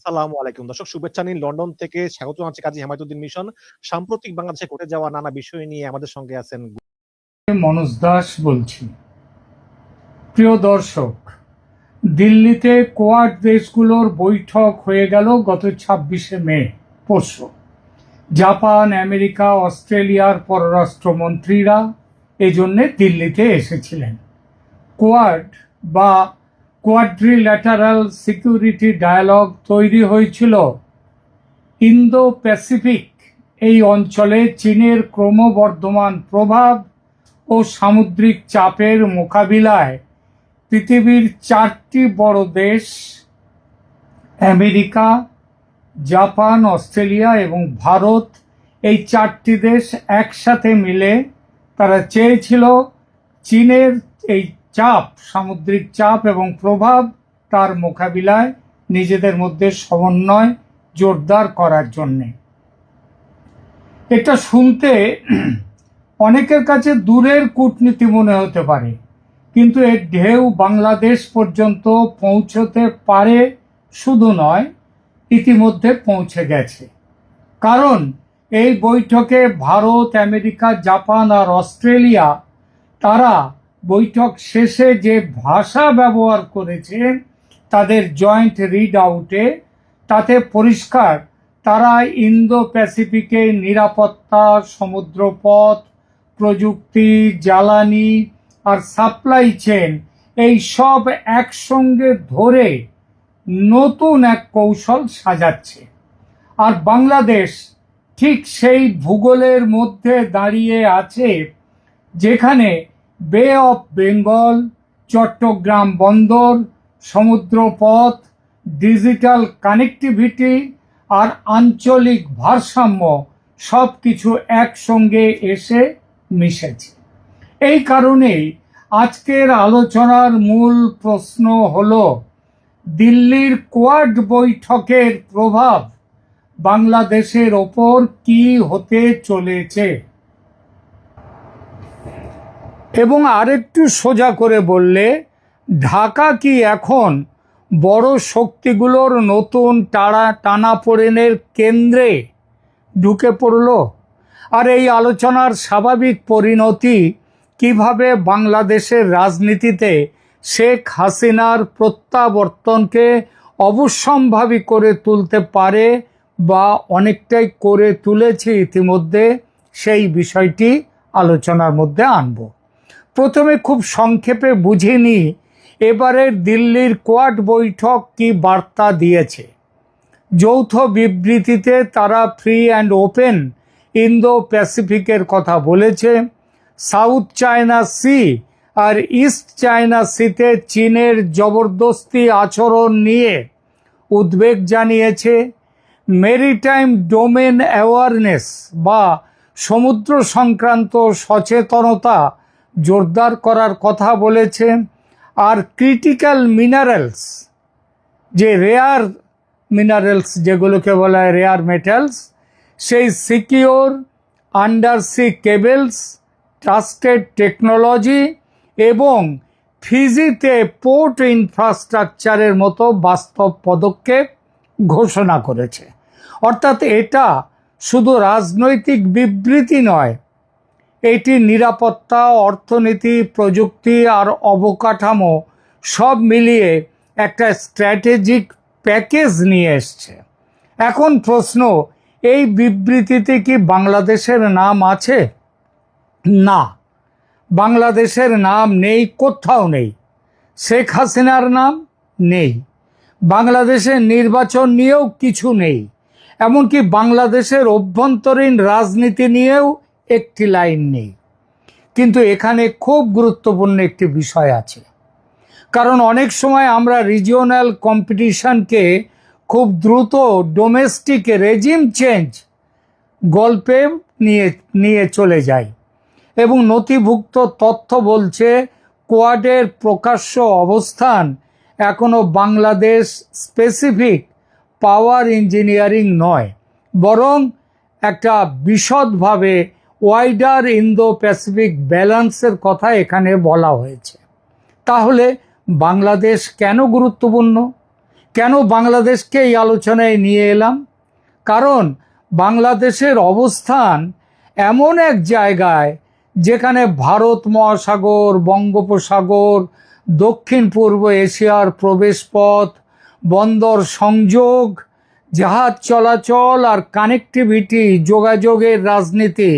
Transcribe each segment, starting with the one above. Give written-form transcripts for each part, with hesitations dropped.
আসসালামু আলাইকুম দর্শক, শুভেচ্ছা নিন লন্ডন থেকে। স্বাগত জানাচ্ছি কাজী হেমায়েতুদ্দিন মিশন। সাম্প্রতিক বাংলাদেশে ঘটে যাওয়া নানা বিষয় নিয়ে আমাদের সঙ্গে আছেন। মনোজ দাস বলছি। প্রিয় দর্শক, দিল্লিতে কোয়াড দেশগুলোর বৈঠক হয়ে গেল গত 26শে মে, পরশু। জাপান, আমেরিকা, অস্ট্রেলিয়ার পররাষ্ট্রমন্ত্রীরা এজন্যে দিল্লিতে এসেছিলেন। কোয়াড বা কোয়াড্রিল্যাটারাল সিকিউরিটি ডায়ালগ তৈরি হয়েছিল ইন্দো প্যাসিফিক এই অঞ্চলে চীনের ক্রমবর্ধমান প্রভাব ও সামুদ্রিক চাপের মোকাবিলায় পৃথিবীর 4টি বড় দেশ আমেরিকা, জাপান, অস্ট্রেলিয়া এবং ভারত, এই 4টি দেশ একসাথে মিলে তারা চেয়েছিল চীনের এই চাপ, সামুদ্রিক চাপ এবং প্রভাব, তার মোকাবিলায় নিজেদের মধ্যে সমন্বয় জোরদার করার জন্যে। এটা শুনতে অনেকের কাছে দূরের কূটনীতি মনে হতে পারে, কিন্তু এর ঢেউ বাংলাদেশ পর্যন্ত পৌঁছতে পারে শুধু নয়, ইতিমধ্যে পৌঁছে গেছে। কারণ এই বৈঠকে ভারত, আমেরিকা, জাপান আর অস্ট্রেলিয়া তারা বৈঠক শেষে যে ভাষা ব্যবহার করেছে তাদের জয়েন্ট রিড আউটে, তাতে পরিষ্কার তারা ইন্দো প্যাসিফিকে নিরাপত্তা, সমুদ্রপথ, প্রযুক্তি, জ্বালানি আর সাপ্লাই চেন এই সব একসঙ্গে ধরে নতুন এক কৌশল সাজাচ্ছে। আর বাংলাদেশ ঠিক সেই ভূগোলের মধ্যে দাঁড়িয়ে আছে যেখানে বে অফ বেঙ্গল, চট্টগ্রাম বন্দর, সমুদ্রপথ, ডিজিটাল কানেক্টিভিটি আর আঞ্চলিক ভারসাম্য সব কিছু একসঙ্গে এসে মিশেছে। এই কারণেই আজকের আলোচনার মূল প্রশ্ন হলো দিল্লির কোয়াড বৈঠকের প্রভাব বাংলাদেশের ওপর কি হতে চলেছে। এবং আরেকটু সোজা করে বললে, ঢাকা কি এখন বড় শক্তিগুলোর নতুন টানাপোড়েনের কেন্দ্রে ঢুকে পড়ল? আর এই আলোচনার স্বাভাবিক পরিণতি কিভাবে বাংলাদেশের রাজনীতিতে শেখ হাসিনার প্রত্যাবর্তনকে অবশ্যম্ভাবী করে তুলতে পারে বা অনেকটাই করে তুলেছে ইতিমধ্যে, সেই বিষয়টি আলোচনার মধ্যে আনব। প্রথমে খুব সংক্ষেপে বুঝে নিই এবারের দিল্লির কোয়াড বৈঠক কি বার্তা দিয়েছে। যৌথ বিবৃতিতে তারা ফ্রি অ্যান্ড ওপেন ইন্দো প্যাসিফিকের কথা বলেছে। সাউথ চায়না সি আর ইস্ট চায়না সিতে চীনের জবরদস্তি আচরণ নিয়ে উদ্বেগ জানিয়েছে। মেরিটাইম ডোমেন অ্যাওয়ারনেস বা সমুদ্র সংক্রান্ত সচেতনতা জোরদার করার কথা বলেছে। আর ক্রিটিক্যাল মিনারেলস, যে রেয়ার মিনারেলস যেগুলোকে বলা হয় রেয়ার মেটালস, সেই secure undersea cables, trusted technology এবং ফিজিতে পোর্ট ইনফ্রাস্ট্রাকচারের মতো বাস্তব পদক্ষেপ ঘোষণা করেছে। অর্থাৎ এটা শুধু রাজনৈতিক বিবৃতি নয়, এটি নিরাপত্তা, অর্থনীতি, প্রযুক্তি আর অবকাঠামো সব মিলিয়ে একটা স্ট্র্যাটেজিক প্যাকেজ নিয়ে এসছে। এখন প্রশ্ন, এই বিবৃতিতে কি বাংলাদেশের নাম আছে? না, বাংলাদেশের নাম নেই, কোথাও নেই। শেখ হাসিনার নাম নেই। বাংলাদেশের নির্বাচন নিয়েও কিছু নেই। এমনকি বাংলাদেশের অভ্যন্তরীণ রাজনীতি নিয়েও একটি লাইন নেই। কিন্তু এখানে খুব গুরুত্বপূর্ণ একটি বিষয় আছে। কারণ অনেক সময় আমরা রিজিওনাল কম্পিটিশনকে খুব দ্রুত ডোমেস্টিক রেজিম চেঞ্জ গল্পে নিয়ে চলে যাই, এবং নথিভুক্ত তথ্য বলছে কোয়াডের প্রকাশ্য অবস্থান এখনো বাংলাদেশ স্পেসিফিক পাওয়ার ইঞ্জিনিয়ারিং নয়, বরং একটা বিশদভাবে ওয়াইডার ইন্দো প্যাসিফিক ব্যালেন্সের কথা এখানে বলা হয়েছে। তাহলে বাংলাদেশ কেন গুরুত্বপূর্ণ? কেন বাংলাদেশকে এই আলোচনায় নিয়ে এলাম? কারণ বাংলাদেশের অবস্থান এমন এক জায়গায় যেখানে ভারত মহাসাগর, বঙ্গোপসাগর, দক্ষিণ পূর্ব এশিয়ার প্রবেশপথ, বন্দর সংযোগ, জাহাজ চলাচল আর কানেক্টিভিটি, যোগাযোগের রাজনীতি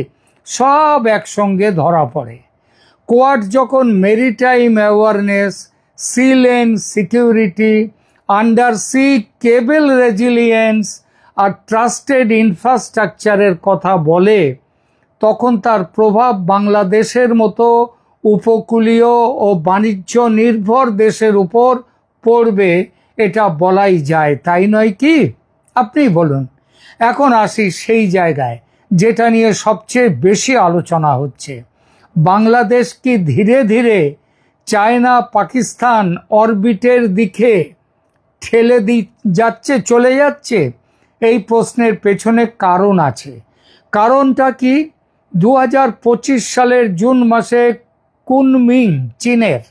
সব একসঙ্গে ধরা পড়ে। কোয়াড যখন maritime awareness, sea lane security, under sea cable resilience আর ট্রাস্টেড ইনফ্রাস্ট্রাকচারের কথা বলে, তখন তার প্রভাব বাংলাদেশের মতো উপকূলীয় ও বাণিজ্য নির্ভর দেশের উপর পড়বে, এটা বলাই যায়, তাই নয় কি? আপনি বলুন। এখন আসি সেই জায়গায় যেটা নিয়ে সবচেয়ে বেশি আলোচনা হচ্ছে। বাংলাদেশ কি ধীরে ধীরে চায়না পাকিস্তান অরবিটের দিকে ঠেলে যাচ্ছে, চলে যাচ্ছে? এই প্রশ্নের পেছনে কারণ আছে। কারণটা কি? 2025 সালের জুন মাসে কুনমিং, চীনের,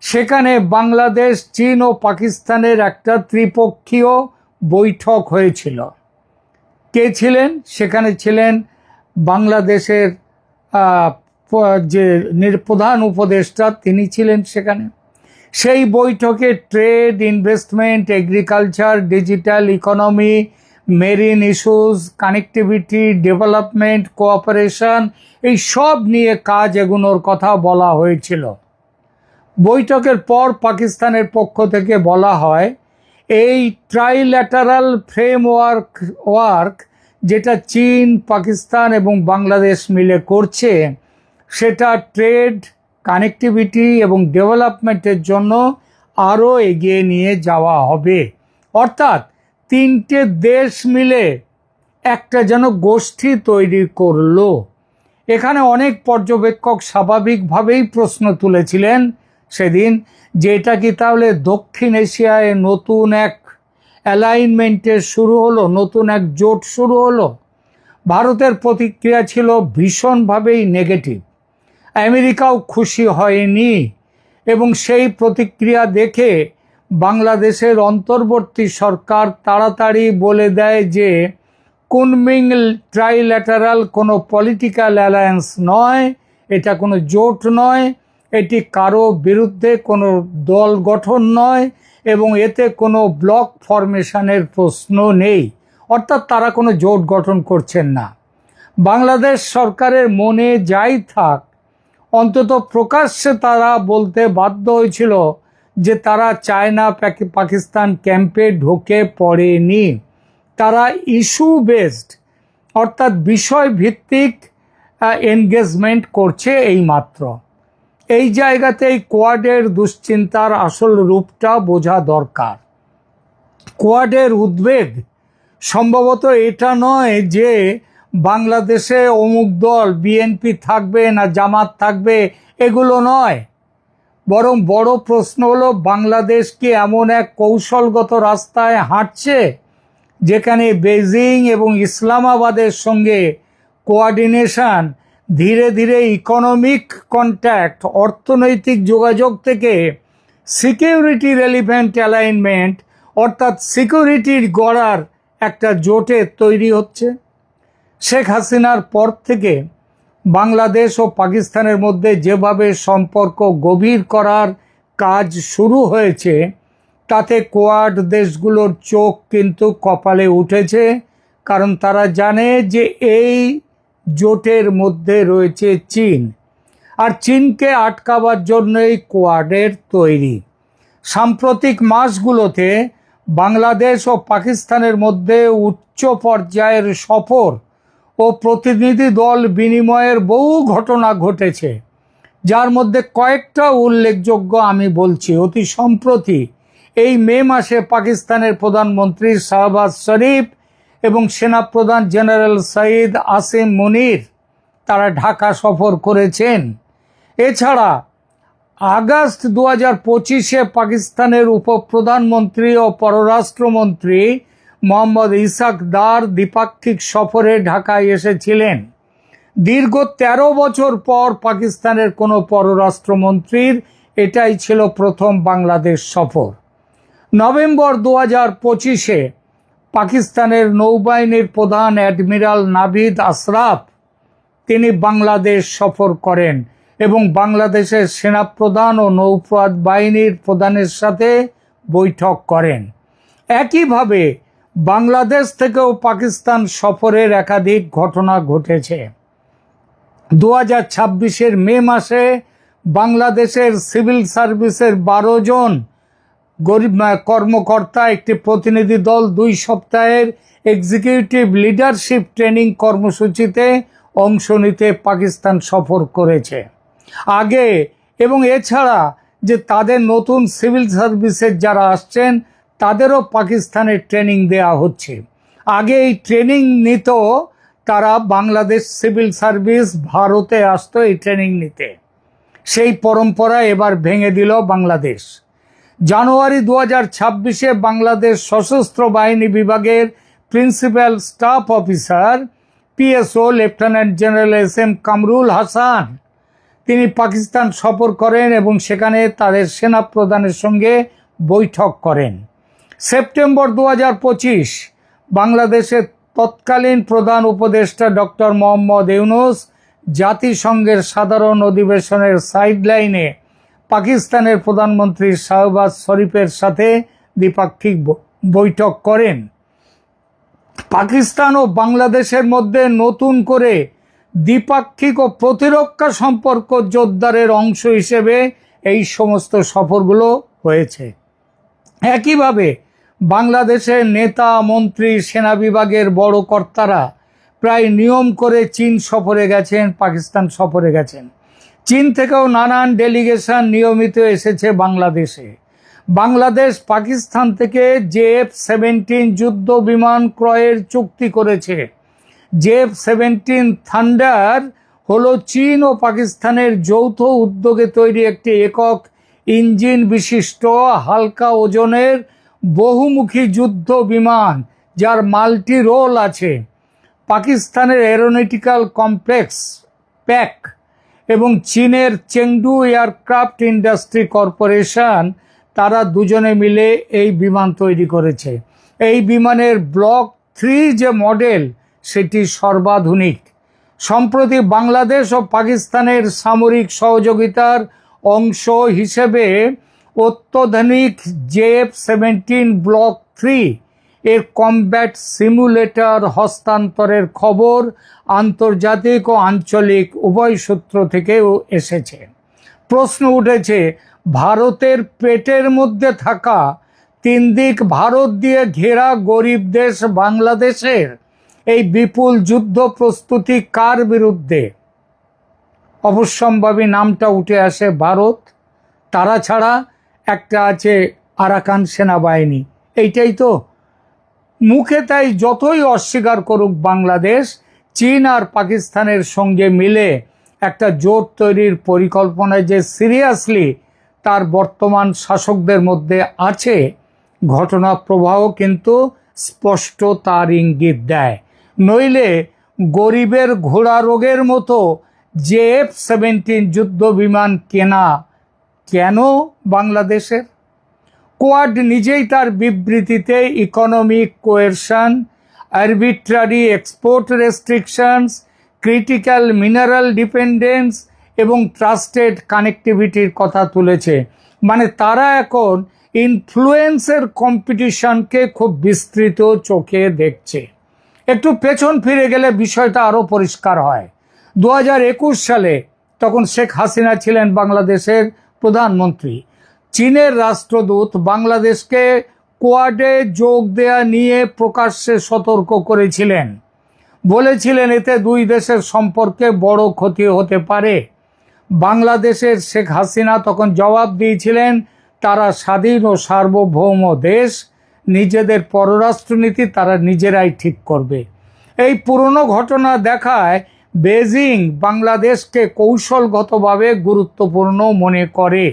সেখানে বাংলাদেশ, চীন ও পাকিস্তানের একটা ত্রিপক্ষীয় বৈঠক হয়েছিল। কে ছিলেন সেখানে? ছিলেন বাংলাদেশের যে প্রধান উপদেষ্টা, তিনি ছিলেন সেখানে। সেই বৈঠকে trade, investment, agriculture, digital economy, marine issues, connectivity, development, cooperation, এই সব নিয়ে কাজ এগোনোর কথা বলা হয়েছিল। বৈঠকের পর পাকিস্তানের পক্ষ থেকে বলা হয়, এই ট্রাইল্যাটারাল ফ্রেমওয়ার্ক যেটা চীন, পাকিস্তান এবং বাংলাদেশ মিলে করছে, সেটা ট্রেড, কানেক্টিভিটি এবং ডেভেলপমেন্টের জন্য আরও এগিয়ে নিয়ে যাওয়া হবে। অর্থাৎ তিনটে দেশ মিলে একটা যেন গোষ্ঠী তৈরি করলো। এখানে অনেক পর্যবেক্ষক স্বাভাবিকভাবেই প্রশ্ন তুলেছিলেন সেদিন, যে এটা কি তাহলে দক্ষিণ এশিয়ায় নতুন এক অ্যালাইনমেন্টের শুরু হলো, নতুন এক জোট শুরু হলো? ভারতের প্রতিক্রিয়া ছিল ভীষণভাবেই নেগেটিভ। আমেরিকাও খুশি হয়নি এবং সেই প্রতিক্রিয়া দেখে বাংলাদেশের অন্তর্বর্তী সরকার তাড়াতাড়ি বলে দেয় যে কুনমিং ট্রাইল্যাটারাল কোনো পলিটিক্যাল অ্যালায়েন্স নয়, এটা কোনো জোট নয়, এটি কারো বিরুদ্ধে কোনো দল গঠন নয় এবং এতে কোনো ব্লক ফরমেশনের প্রশ্ন নেই। অর্থাৎ তারা কোনো জোট গঠন করছেন না। বাংলাদেশ সরকারের মনে যাই থাক, অন্তত প্রকাশ্যে তারা বলতে বাধ্য হয়েছিল যে তারা চায়না পাকিস্তান ক্যাম্পে ঢুকে পড়েনি। তারা ইস্যু বেসড, অর্থাৎ বিষয় ভিত্তিক এনগেজমেন্ট করছে এইমাত্র। এই জায়গাতেই কোয়াডের দুশ্চিন্তার আসল রূপটা বোঝা দরকার। কোয়াডের উদ্বেগ সম্ভবত এটা নয় যে বাংলাদেশে অমুক দল, বিএনপি থাকবে না জামাত থাকবে, এগুলো নয়। বরং বড় প্রশ্ন হলো, বাংলাদেশ কি এমন এক কৌশলগত রাস্তায় হাঁটছে যেখানে বেজিং এবং ইসলামাবাদের সঙ্গে কোঅর্ডিনেশন ধীরে ধীরে ইকোনমিক কন্ট্যাক্ট, অর্থনৈতিক যোগাযোগ থেকে সিকিউরিটি রেলিভেন্ট অ্যালাইনমেন্ট, অর্থাৎ সিকিউরিটির গড়ার একটা জোটে তৈরি হচ্ছে? শেখ হাসিনার পর থেকে বাংলাদেশ ও পাকিস্তানের মধ্যে যেভাবে সম্পর্ক গভীর করার কাজ শুরু হয়েছে, তাতে কোয়াড দেশগুলোর চোখ কিন্তু কপালে উঠেছে। কারণ তারা জানে যে এই জোটের মধ্যে রয়েছে চীন, আর চীনকে আটকাবার জন্যই কোয়াডের তৈরি। সাম্প্রতিক মাসগুলোতে বাংলাদেশ ও পাকিস্তানের মধ্যে উচ্চ পর্যায়ের সফর ও প্রতিনিধি দল বিনিময়ের বহু ঘটনা ঘটেছে, যার মধ্যে কয়েকটা উল্লেখযোগ্য আমি বলছি। অতি সম্প্রতি এই মে মাসে পাকিস্তানের প্রধানমন্ত্রী শাহবাজ শরীফ এবং সেনাপ্রধান জেনারেল সঈদ আসিম মুনির তারা ঢাকা সফর করেছেন। এছাড়া আগস্ট 2025-এ পাকিস্তানের উপপ্রধানমন্ত্রী ও পররাষ্ট্রমন্ত্রী মোহাম্মদ ইসাক দার দ্বিপাক্ষিক সফরে ঢাকায় এসেছিলেন। দীর্ঘ 13 বছর পর পাকিস্তানের কোনো পররাষ্ট্রমন্ত্রীর এটাই ছিল প্রথম বাংলাদেশ সফর। নভেম্বর 2025-এ পাকিস্তানের নৌবাহিনীর প্রধান অ্যাডমিরাল নাভিদ আশরাফ তিনি বাংলাদেশ সফর করেন এবং বাংলাদেশের সেনাপ্রধান ও নৌপথ বাহিনীর প্রধানের সাথে বৈঠক করেন। একইভাবে বাংলাদেশ থেকেও পাকিস্তান সফরের একাধিক ঘটনা ঘটেছে। 2026-এর মে মাসে বাংলাদেশের সিভিল সার্ভিসের 12 জন কর্মকর্তা একটি প্রতিনিধি দল 2 সপ্তাহের এক্সিকিউটিভ লিডারশিপ ট্রেনিং কর্মসূচিতে অংশ নিতে পাকিস্তান সফর করেছে। আগে এবং এছাড়া যে তাদের নতুন সিভিল সার্ভিসের যারা আসছেন তাদেরও পাকিস্তানের ট্রেনিং দেয়া হচ্ছে। আগে এই ট্রেনিং নিত তারা বাংলাদেশ সিভিল সার্ভিস ভারতে আসতো এই ট্রেনিং নিতে। সেই পরম্পরা এবার ভেঙে দিল বাংলাদেশ। জানুয়ারি 2026-এ বাংলাদেশ সশস্ত্র বাহিনী বিভাগের principal staff officer PSO lieutenant general SM Kamrul Hasan তিনি পাকিস্তান সফর করেন এবং সেখানে তাদের সেনা প্রধানের সঙ্গে বৈঠক করেন। সেপ্টেম্বর 2025 বাংলাদেশের তৎকালীন প্রধান উপদেষ্টা ডক্টর মোহাম্মদ ইউনূস জাতিসংঘের সাধারণ অধিবেশনের সাইডলাইনে পাকিস্তানের প্রধানমন্ত্রী শাহবাজ শরীফের সাথে দ্বিপাক্ষিক বৈঠক করেন। পাকিস্তান ও বাংলাদেশের মধ্যে নতুন করে দ্বিপাক্ষিক ও প্রতিরক্ষা সম্পর্ক জোরদারের অংশ হিসেবে এই সমস্ত সফরগুলো হয়েছে। একইভাবে বাংলাদেশের নেতা মন্ত্রী সেনা বিভাগের বড় কর্তারা প্রায় নিয়ম করে চীন সফরে গেছেন, পাকিস্তান সফরে গেছেন। চীন থেকেও নানান ডেলিগেশন নিয়মিত এসেছে বাংলাদেশে। বাংলাদেশ পাকিস্তান থেকে JF-17 যুদ্ধ বিমান ক্রয়ের চুক্তি করেছে। JF-17 থান্ডার হলো চীন ও পাকিস্তানের যৌথ উদ্যোগে তৈরি একটি একক ইঞ্জিন বিশিষ্ট হালকা ওজনের বহুমুখী যুদ্ধ বিমান যার মাল্টি রোল আছে। পাকিস্তানের এরোনটিক্যাল কমপ্লেক্স প্যাক এবং চীনের চেংডু এয়ারক্রাফট ইন্ডাস্ট্রি কর্পোরেশন তারা দুজনে মিলে এই বিমান তৈরি করেছে। এই বিমানের ব্লক 3 যে মডেল সেটি সর্বাধুনিক। সম্প্রতি বাংলাদেশ ও পাকিস্তানের সামরিক সহযোগিতার অংশ হিসেবে অত্যাধুনিক JF-17 ব্লক 3 এর কমব্যাট সিমুলেটর হস্তান্তরের খবর আন্তর্জাতিক ও আঞ্চলিক উভয় সূত্র থেকেও এসেছে। প্রশ্ন উঠেছে, ভারতের পেটের মধ্যে থাকা 3 দিক ভারত দিয়ে ঘেরা গরিব দেশ বাংলাদেশের এই বিপুল যুদ্ধ প্রস্তুতি কার বিরুদ্ধে? অবশ্যম্ভাবী নামটা উঠে আসে ভারত। তারা ছাড়া একটা আছে আরাকান সেনাবাহিনী। এইটাই তো মুখে তাই যতই অস্বীকার করুক বাংলাদেশ, চীন আর পাকিস্তানের সঙ্গে মিলে একটা জোট তৈরির পরিকল্পনায় যে সিরিয়াসলি তার বর্তমান শাসকদের মধ্যে আছে, ঘটনা প্রবাহ কিন্তু স্পষ্ট তার ইঙ্গিত দেয়। নইলে গরিবের ঘোড়া রোগের মতো JF-17 যুদ্ধ বিমান কেনা কেন বাংলাদেশের? কোয়াড নিজেই তার বিবৃতিতে economic coercion, arbitrary export restrictions, critical mineral dependence এবং ট্রাস্টেড কানেক্টিভিটির কথা তুলেছে। মানে তারা এখন ইনফ্লুয়েন্সের কম্পিটিশনকে খুব বিস্তৃত চোখে দেখছে। একটু পেছন ফিরে গেলে বিষয়টা আরও পরিষ্কার হয়। 2021 সালে তখন শেখ হাসিনা ছিলেন বাংলাদেশের প্রধানমন্ত্রী। চীনের রাষ্ট্রদূত বাংলাদেশকে কোয়াডে যোগ দেয়া নিয়ে প্রকাশ্যে সতর্ক করেছিলেন। বলেছিলেন এতে 2 দেশের সম্পর্কে বড় ক্ষতি হতে পারে। বাংলাদেশের শেখ হাসিনা তখন জবাব দিয়েছিলেন তারা স্বাধীন ও সার্বভৌম দেশ, নিজেদের পররাষ্ট্রনীতি তারা নিজেরাই ঠিক করবে। এই পুরনো ঘটনা দেখায় বেজিং বাংলাদেশকে কৌশলগতভাবে গুরুত্বপূর্ণ মনে করে,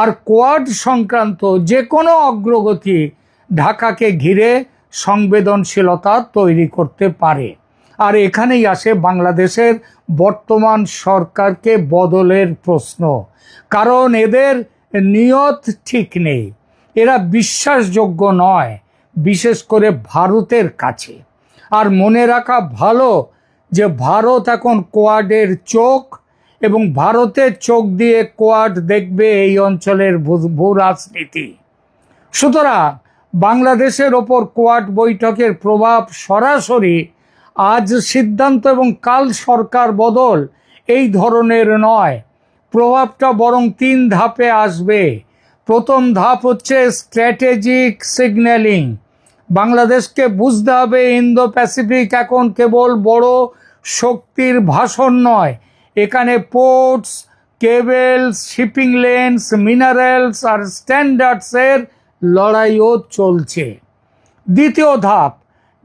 আর কোয়াড সংক্রান্ত যে কোনো অগ্রগতি ঢাকাকে ঘিরে সংবেদনশীলতা তৈরি করতে পারে। আর এখানেই আসে বাংলাদেশের বর্তমান সরকারকে বদলের প্রশ্ন, কারণ এদের নিয়ত ঠিক নেই। এরা বিশ্বাসযোগ্য নয়, বিশেষ করে ভারতের কাছে। আর মনে রাখা ভালো যে ভারত এখন কোয়াডের চোখ, এবং ভারতের চোখ দিয়ে কোয়াড দেখবে এই অঞ্চলের ভূ রাজনীতি। সুতরাং বাংলাদেশের ওপর কোয়াড বৈঠকের প্রভাব সরাসরি আজ সিদ্ধান্ত এবং কাল সরকার বদল এই ধরনের নয়। প্রভাবটা বরং 3 ধাপে আসবে। প্রথম ধাপ হচ্ছে স্ট্র্যাটেজিক সিগন্যালিং। বাংলাদেশকে বুঝতে হবে ইন্দো প্যাসিফিক এখন কেবল বড় শক্তির ভাষণ নয়, এখানে ports, cables, shipping lanes, minerals আর স্ট্যান্ডার্ডসের লড়াইও চলছে। দ্বিতীয় ধাপ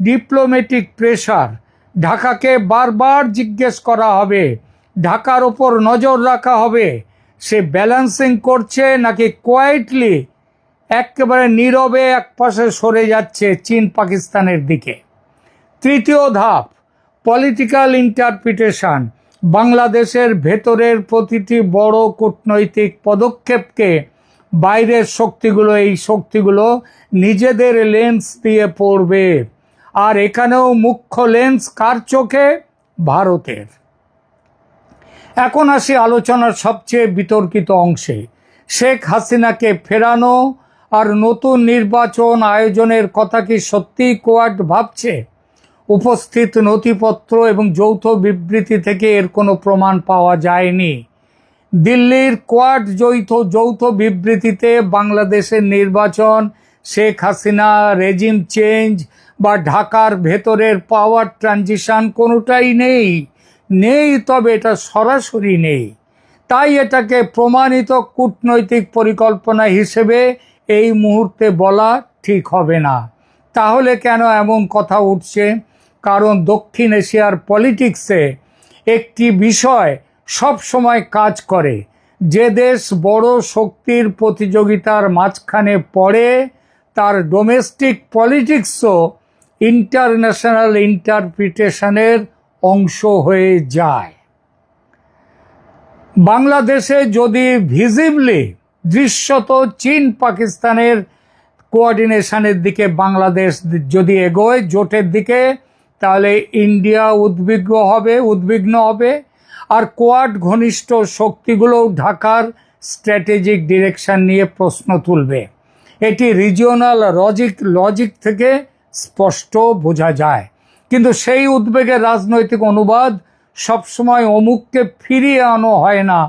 ডিপ্লোম্যাটিক প্রেশার। ঢাকাকে বারবার জিজ্ঞেস করা হবে, ঢাকার ওপর নজর রাখা হবে, সে ব্যালেন্সিং করছে নাকি কোয়াইটলি একেবারে নীরবে একপাশে সরে যাচ্ছে চীন পাকিস্তানের দিকে। তৃতীয় ধাপ পলিটিক্যাল ইন্টারপ্রিটেশন। বাংলাদেশের ভেতরের প্রতিটি বড় কূটনৈতিক পদক্ষেপকে বাইরের শক্তিগুলো, এই শক্তিগুলো নিজেদের লেন্স দিয়ে পড়বে। আর এখানেও মুখ্য লেন্স কার চোখে? ভারতের। এখন আসি আলোচনার সবচেয়ে বিতর্কিত অংশে। শেখ হাসিনাকে ফেরানো আর নতুন নির্বাচন আয়োজনের কথা কি সত্যিই কোয়াড ভাবছে? উপস্থিত নথিপত্র এবং যৌথ বিবৃতি থেকে এর কোনো প্রমাণ পাওয়া যায়নি। দিল্লির কোয়াড যৌথ বিবৃতিতে বাংলাদেশের নির্বাচন, শেখ হাসিনা, রেজিম চেঞ্জ বা ঢাকার ভেতরের পাওয়ার ট্রানজিশন কোনোটাই নেই। তবে এটা সরাসরি নেই। তাই এটাকে প্রমাণিত কূটনৈতিক পরিকল্পনা হিসেবে এই মুহূর্তে বলা ঠিক হবে না। তাহলে কেন এমন কথা উঠছে? কারণ দক্ষিণ এশিয়ার পলিটিক্সে একটি বিষয় সব সময় কাজ করে, যে দেশ বড় শক্তির প্রতিযোগিতার মাঝখানে পড়ে তার ডোমেস্টিক পলিটিক্সও ইন্টারন্যাশনাল ইন্টারপ্রিটেশনের অংশ হয়ে যায়। বাংলাদেশে যদি ভিজিবলি দৃশ্যত চীন পাকিস্তানের কোঅর্ডিনেশনের দিকে বাংলাদেশ যদি এগোয় জোটের দিকে, তাহলে ইন্ডিয়া উদ্বিগ্ন হবে আর কোয়াড ঘনিষ্ঠ শক্তিগুলোও ঢাকার স্ট্র্যাটেজিক ডিরেকশন নিয়ে প্রশ্ন তুলবে। এটি রিজিওনাল লজিক থেকে স্পষ্ট বোঝা যায়। কিন্তু সেই উদ্বেগের রাজনৈতিক অনুবাদ সবসময় অমুককে ফিরিয়ে আনো হয় না।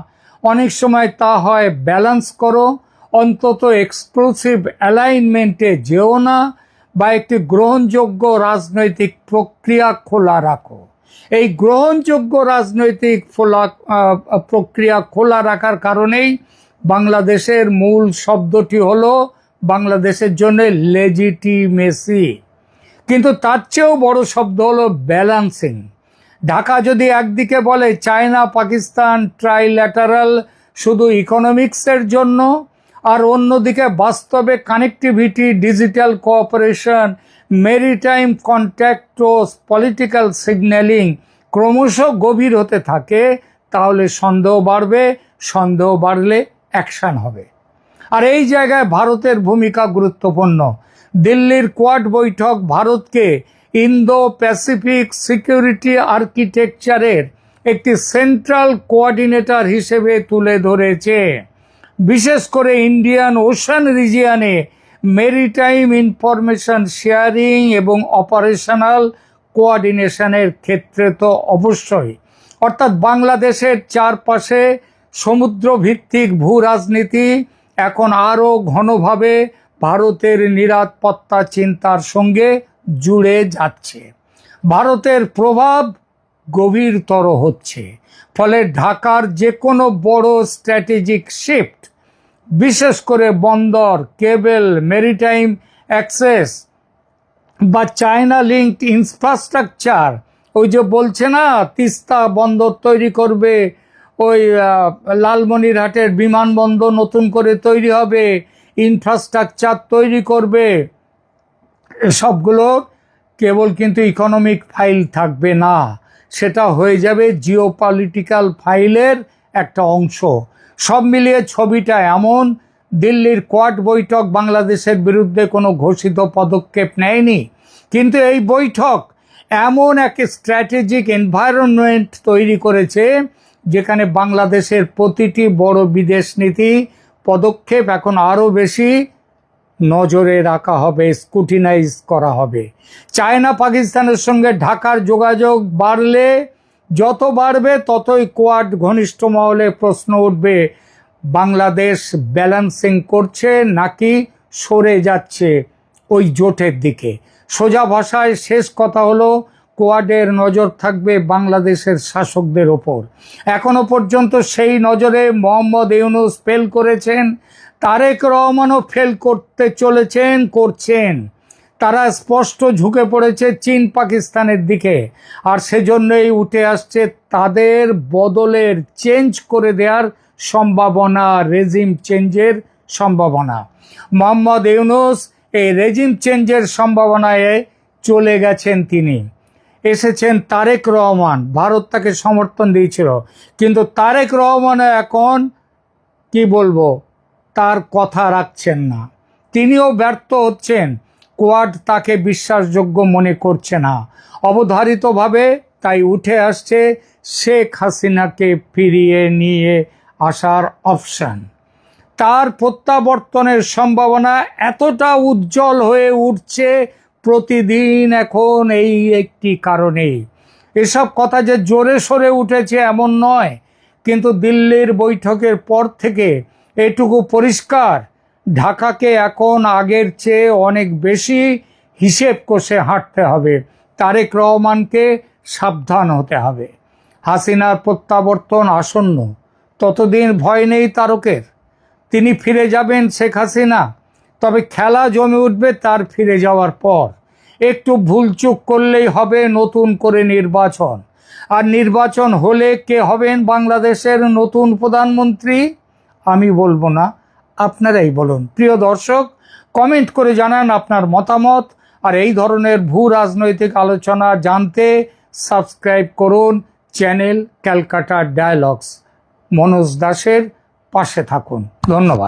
অনেক সময় তা হয় ব্যালেন্স করো, অন্তত এক্সক্লুসিভ অ্যালাইনমেন্টে যেও না, বা একটি গ্রহণযোগ্য রাজনৈতিক প্রক্রিয়া খোলা রাখো। এই গ্রহণযোগ্য রাজনৈতিক প্রক্রিয়া খোলা রাখার কারণেই বাংলাদেশের মূল শব্দটি হলো বাংলাদেশের জন্য লেজিটিমেসি। কিন্তু তার চেয়েও বড় শব্দ হলো ব্যালেন্সিং। ঢাকা যদি একদিকে বলে চায়না পাকিস্তান ট্রাইল্যাটারাল শুধু ইকোনমিক্সের জন্য, আর অন্যদিকে বাস্তবে connectivity, digital cooperation, maritime contact ও পলিটিক্যাল সিগন্যালিং ক্রমশ গভীর হতে থাকে, তাহলে সন্দেহ বাড়লে অ্যাকশন হবে। আর এই জায়গায় ভারতের ভূমিকা গুরুত্বপূর্ণ। দিল্লির কোয়াড বৈঠক ভারতকে ইন্দো প্যাসিফিক সিকিউরিটি আর্কিটেকচারের একটি সেন্ট্রাল কোঅর্ডিনেটর হিসেবে তুলে ধরেছে। বিশেষ করে ইন্ডিয়ান ওশান রিজিয়নে মেরিটাইম ইনফরমেশন শেয়ারিং এবং অপারেশনাল কোঅর্ডিনেশনের ক্ষেত্রে তো অবশ্যই। অর্থাৎ বাংলাদেশের চারপাশে সমুদ্রভিত্তিক ভূ রাজনীতি এখন আরও ঘনভাবে ভারতের নিরাপত্তা চিন্তার সঙ্গে জুড়ে যাচ্ছে। ভারতের প্রভাব গভীরতর হচ্ছে। ফলে ঢাকার যে কোনো বড় স্ট্র্যাটেজিক শিফট, বিশেষ করে বন্দর, কেবল, মেরিটাইম অ্যাক্সেস বা চায়না লিঙ্কড ইনফ্রাস্ট্রাকচার, ওই যে বলছে না তিস্তা বন্দর তৈরি করবে, ওই লালমনিরহাটের বিমানবন্দর নতুন করে তৈরি হবে, ইনফ্রাস্ট্রাকচার তৈরি করবে, এসবগুলো কেবল কিন্তু ইকোনমিক ফাইল থাকবে না, সেটা হয়ে যাবে জিওপলিটিক্যাল ফাইলের একটা অংশ। সব মিলিয়ে ছবিটা এমন দিল্লির কোয়াড বৈঠক বাংলাদেশের বিরুদ্ধে কোনো ঘোষিত পদক্ষেপ নেয়নি, কিন্তু এই বৈঠক এমন এক স্ট্র্যাটেজিক এনভায়রনমেন্ট তৈরি করেছে যেখানে বাংলাদেশের প্রতিটি বড় বিদেশ নীতি পদক্ষেপ এখন আরও বেশি নজরে রাখা হবে, স্ক্রুটিনাইজ করা হবে। চায়না পাকিস্তানের সঙ্গে ঢাকার যোগাযোগ যত বাড়বে ততই কোয়াড ঘনিষ্ঠ মহলে প্রশ্ন উঠবে, বাংলাদেশ ব্যালেন্সিং করছে নাকি সরে যাচ্ছে ওই জোটের দিকে। সোজা ভাষায় শেষ কথা হলো, কোয়াডের নজর থাকবে বাংলাদেশের শাসকদের ওপর। এখনো পর্যন্ত সেই নজরে মোহাম্মদ ইউনূস ফেল করেছেন, তারেক রহমানও ফেল করতে করছেন। তারা স্পষ্ট ঝুঁকে পড়েছে চীন পাকিস্তানের দিকে, আর সেজন্যই উঠে আসছে তাদের বদলের, চেঞ্জ করে দেওয়ার সম্ভাবনা, রেজিম চেঞ্জের সম্ভাবনা। মোহাম্মদ ইউনূস এই রেজিম চেঞ্জের সম্ভাবনায় চলে গেছেন। তিনি এসেছেন তারেক রহমান, ভারত তাকে সমর্থন দিয়েছিল, কিন্তু তারেক রহমান এখন কি বলবো, তার কথা রাখছেন না, তিনিও ব্যর্থ হচ্ছেন। কোয়াড তাকে বিশ্বাসযোগ্য মনে করছে না অবধারিতভাবে, তাই উঠে আসছে শেখ হাসিনাকে ফিরিয়ে নিয়ে আসার অপশন। তার প্রত্যাবর্তনের সম্ভাবনা এতটা উজ্জ্বল হয়ে উঠছে প্রতিদিন এখন এই একটি কারণেই। এসব কথা যে জোরে সরে উঠেছে এমন নয়, কিন্তু দিল্লির বৈঠকের পর থেকে এটুকু পরিষ্কার, ঢাকাকে এখন আগের চেয়ে অনেক বেশি হিসেব কষে হাঁটতে হবে। তারেক রহমানকে সাবধান হতে হবে। হাসিনার প্রত্যাবর্তন আসন্ন, ততদিন ভয় নেই তারকের। তিনি ফিরে যাবেন শেখ হাসিনা, তবে খেলা জমে উঠবে তার ফিরে যাওয়ার পর। একটু ভুলচুক করলেই হবে নতুন করে নির্বাচন, আর নির্বাচন হলে কে হবেন বাংলাদেশের নতুন প্রধানমন্ত্রী আমি বলবো না, আপনারাই বলুন। প্রিয় দর্শক, কমেন্ট করে জানান আপনার মতামত, আর এই ধরনের ভূ রাজনৈতিক আলোচনা জানতে সাবস্ক্রাইব করুন চ্যানেল ক্যালকাটা ডায়ালগস। মনোজ দাসের পাশে থাকুন। ধন্যবাদ।